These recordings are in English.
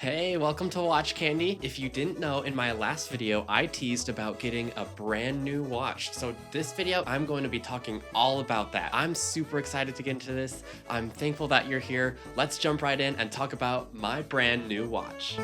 Hey, welcome to Watch Candy. If you didn't know, in my last video, I teased about getting a brand new watch. So this video, I'm going to be talking all about that. I'm super excited to get into this. I'm thankful that you're here. Let's jump right in and talk about my brand new watch.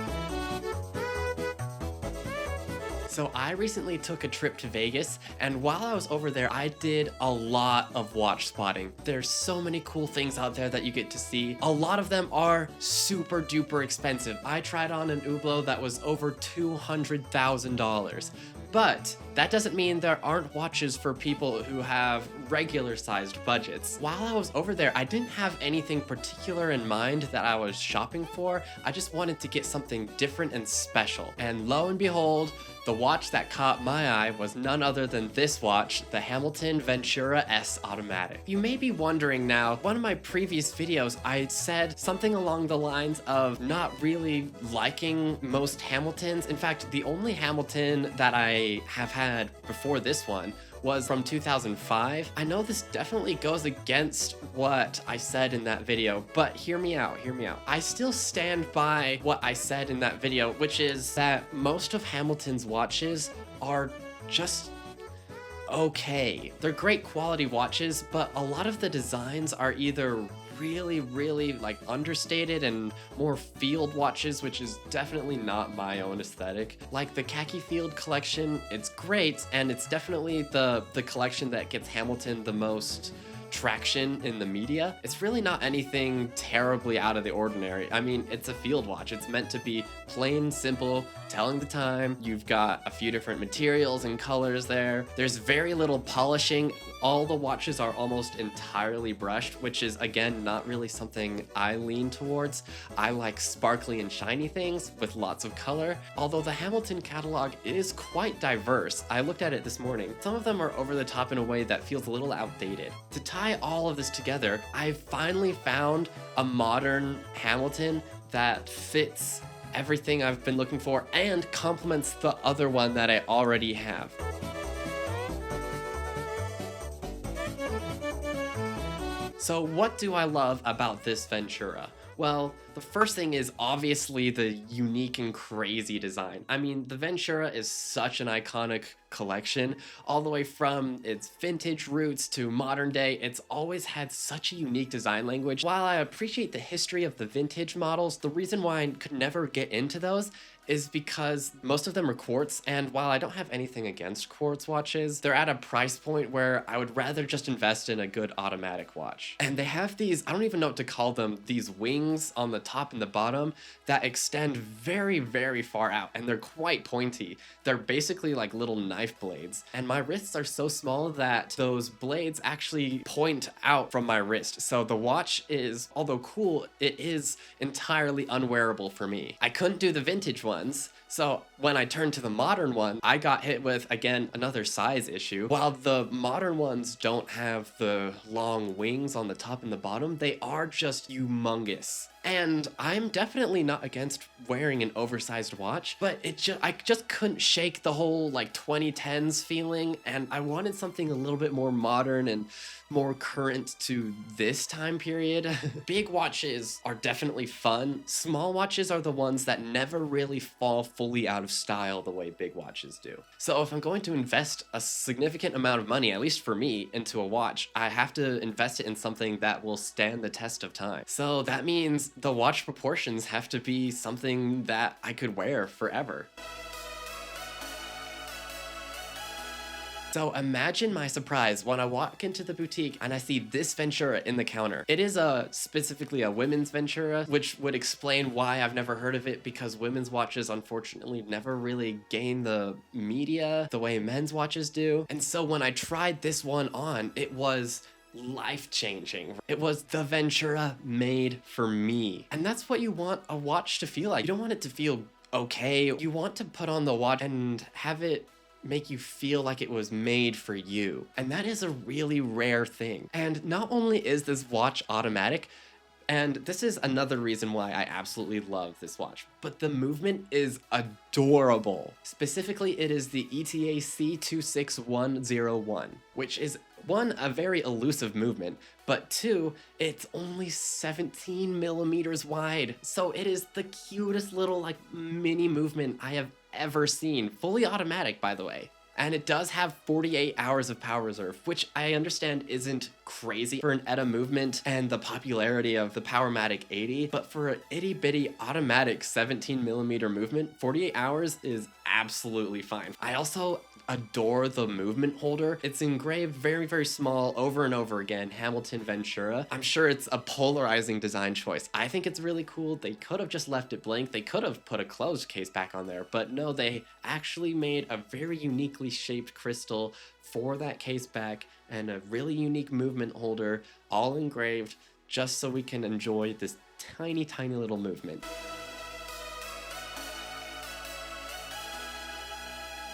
So I recently took a trip to Vegas, and while I was over there, I did a lot of watch spotting. There's so many cool things out there that you get to see. A lot of them are super duper expensive. I tried on an Hublot that was over $200,000. But that doesn't mean there aren't watches for people who have regular sized budgets. While I was over there, I didn't have anything particular in mind that I was shopping for. I just wanted to get something different and special. And lo and behold, the watch that caught my eye was none other than this watch, the Hamilton Ventura S Automatic. You may be wondering now, one of my previous videos, I said something along the lines of not really liking most Hamiltons. In fact, the only Hamilton that I have had before this one was from 2005. I know this definitely goes against what I said in that video, but hear me out, hear me out. I still stand by what I said in that video, which is that most of Hamilton's watches are just okay. They're great quality watches, but a lot of the designs are either really like understated and more field watches, which is definitely not my own aesthetic. Like the Khaki Field collection, it's great, and it's definitely the collection that gets Hamilton the most traction in the media. It's really not anything terribly out of the ordinary. I mean, it's a field watch. It's meant to be plain, simple, telling the time. You've got a few different materials and colors there. There's very little polishing. All the watches are almost entirely brushed, which is, again, not really something I lean towards. I like sparkly and shiny things with lots of color. Although the Hamilton catalog is quite diverse. I looked at it this morning. Some of them are over the top in a way that feels a little outdated. To tie all of this together, I finally found a modern Hamilton that fits everything I've been looking for and complements the other one that I already have. So what do I love about this Ventura? Well, the first thing is obviously the unique and crazy design. I mean, the Ventura is such an iconic collection, all the way from its vintage roots to modern day. It's always had such a unique design language. While I appreciate the history of the vintage models, the reason why I could never get into those is because most of them are quartz, and while I don't have anything against quartz watches, they're at a price point where I would rather just invest in a good automatic watch. And they have these, I don't even know what to call them, these wings on the top and the bottom that extend very far out, and they're quite pointy. They're basically like little knife blades, and my wrists are so small that those blades actually point out from my wrist. So the watch is, although cool, it is entirely unwearable for me. I couldn't do the vintage one. So when I turned to the modern one, I got hit with, again, another size issue. While the modern ones don't have the long wings on the top and the bottom, they are just humongous. And I'm definitely not against wearing an oversized watch, but I just couldn't shake the whole like 2010s feeling, and I wanted something a little bit more modern and more current to this time period. Big watches are definitely fun. Small watches are the ones that never really fall fully out of style the way big watches do. So if I'm going to invest a significant amount of money, at least for me, into a watch, I have to invest it in something that will stand the test of time. So that means the watch proportions have to be something that I could wear forever. So imagine my surprise when I walk into the boutique and I see this Ventura in the counter. It is specifically a women's Ventura, which would explain why I've never heard of it, because women's watches unfortunately never really gain the media the way men's watches do. And so when I tried this one on, it was life-changing. It was the Ventura made for me. And that's what you want a watch to feel like. You don't want it to feel okay. You want to put on the watch and have it make you feel like it was made for you. And that is a really rare thing. And not only is this watch automatic, and this is another reason why I absolutely love this watch, but the movement is adorable. Specifically, it is the ETA C26101, which is one, a very elusive movement, but two, it's only 17 millimeters wide. So it is the cutest little like mini movement I have ever seen. Fully automatic, by the way. And it does have 48 hours of power reserve, which I understand isn't crazy for an ETA movement and the popularity of the Powermatic 80, but for an itty bitty automatic 17mm movement, 48 hours is absolutely fine. I also adore the movement holder. It's engraved very, very small over and over again, Hamilton Ventura. I'm sure it's a polarizing design choice. I think it's really cool. They could have just left it blank. They could have put a closed case back on there, but no, they actually made a very uniquely shaped crystal for that case back and a really unique movement holder, all engraved, just so we can enjoy this tiny, tiny little movement.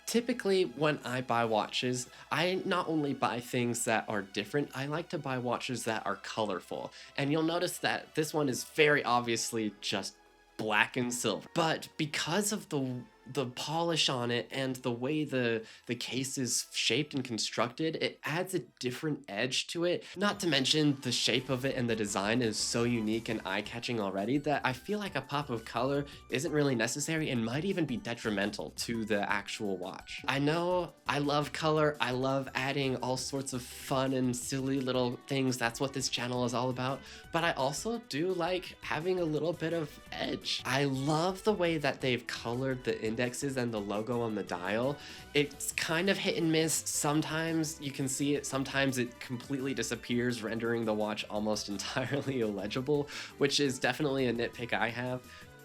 Typically, when I buy watches, I not only buy things that are different, I like to buy watches that are colorful. And you'll notice that this one is very obviously just black and silver. But because of the polish on it and the way the case is shaped and constructed, it adds a different edge to it. Not to mention the shape of it and the design is so unique and eye-catching already that I feel like a pop of color isn't really necessary and might even be detrimental to the actual watch. I know I love color, I love adding all sorts of fun and silly little things, that's what this channel is all about, but I also do like having a little bit of edge. I love the way that they've colored the indexes and the logo on the dial. It's kind of hit and miss. Sometimes you can see it, sometimes it completely disappears, rendering the watch almost entirely illegible, which is definitely a nitpick I have.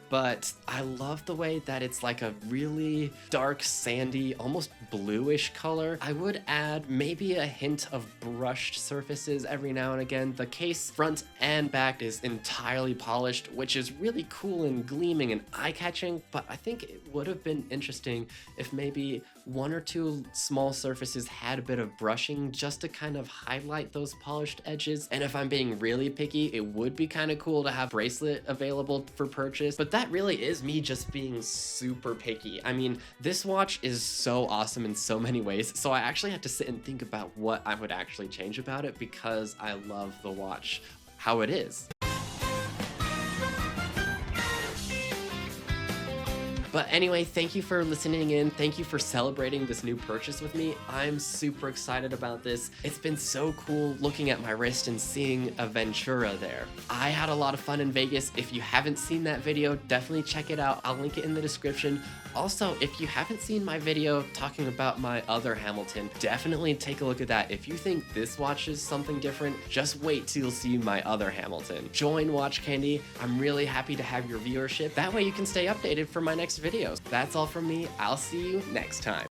But I love the way that it's like a really dark, sandy, almost bluish color. I would add maybe a hint of brushed surfaces every now and again. The case front and back is entirely polished, which is really cool and gleaming and eye-catching, but I think it would have been interesting if maybe one or two small surfaces had a bit of brushing just to kind of highlight those polished edges. And if I'm being really picky, it would be kind of cool to have bracelet available for purchase, but that really is me just being super picky. I mean, this watch is so awesome in so many ways, so I actually had to sit and think about what I would actually change about it because I love the watch how it is. But anyway, thank you for listening in. Thank you for celebrating this new purchase with me. I'm super excited about this. It's been so cool looking at my wrist and seeing a Ventura there. I had a lot of fun in Vegas. If you haven't seen that video, definitely check it out. I'll link it in the description. Also, if you haven't seen my video talking about my other Hamilton, definitely take a look at that. If you think this watch is something different, just wait till you see my other Hamilton. Join Watch Candy. I'm really happy to have your viewership. That way you can stay updated for my next videos. That's all from me. I'll see you next time.